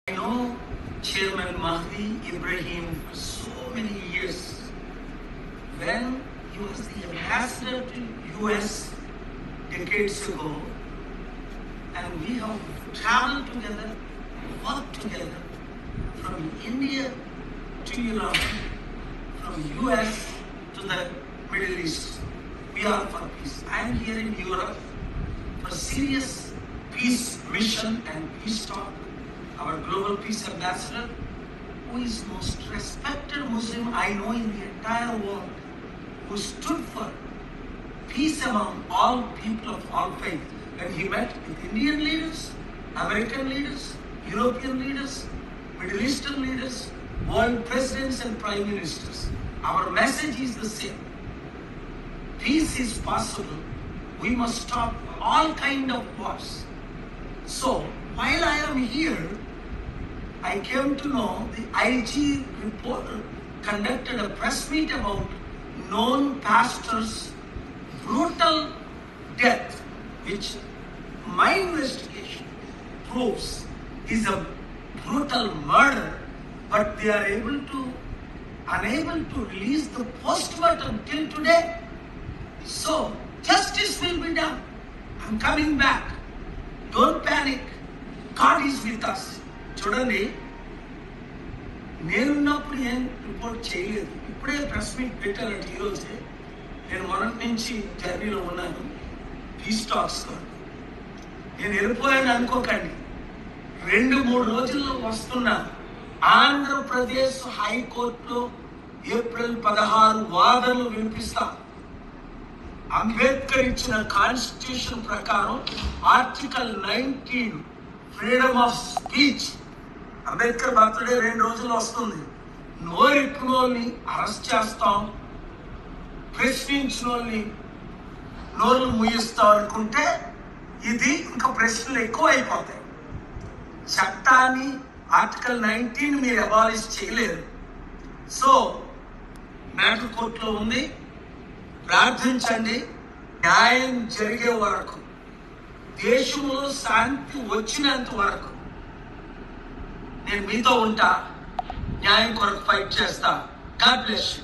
I know Chairman Mahdi Ibrahim for so many years. When he was the ambassador to US decades ago, and we have traveled together, worked together from India to Europe, from US to the Middle East. We are for peace. I am here in Europe for serious peace mission and peace talk. Our global peace ambassador, who is most respected Muslim I know in the entire world, who stood for peace among all people of all faith. When he met with Indian leaders, American leaders, European leaders, Middle Eastern leaders, world presidents and prime ministers, our message is the same. Peace is possible. We must stop all kind of wars. So, while I am here, I came to know the IG reporter conducted a press meet about known pastor's brutal death, which my investigation proves is a brutal murder, but they are unable to release the postmortem till today. So, justice will be done. I'm coming back. Don't panic. God is with us. చూడండి, నేనున్నప్పుడు ఏం report చేయలేదు. ఇప్పుడే press meet పెట్టారంటే ఈరోజే. నేను మొదటి నుంచి జర్నీలో ఉన్నాను పీస్ టాక్స్. నేను వెళ్ళిపోయాను అనుకోకండి. 2-3 రోజుల్లో వస్తున్నాను. ఆంధ్రప్రదేశ్ హైకోర్టులో ఏప్రిల్ 16 వాదనలు వినిపిస్తాను. అంబేద్కర్ ఇచ్చిన కాన్స్టిట్యూషన్ ప్రకారం article 19 freedom of speech. Ambedkar birthday 2 రోజుల్లో వస్తుంది. నోరిప్పిన వాళ్ళని అరెస్ట్ చేస్తాం, ప్రశ్నించిన వాళ్ళని నోరు ముయిస్తాం అనుకుంటే ఇది ఇంకా ప్రశ్నలు ఎక్కువ అయిపోతాయి. చట్టాన్ని ఆర్టికల్ 19 మీరు అబాలిష్ చేయలేరు. సో మ్యాటర్ కోర్టులో ఉంది. ప్రార్థించండి, న్యాయం జరిగే వరకు, దేశంలో శాంతి వచ్చినంత వరకు నేను మీతో ఉంటా, న్యాయం కొరకు ఫైట్ చేస్తా. God bless you.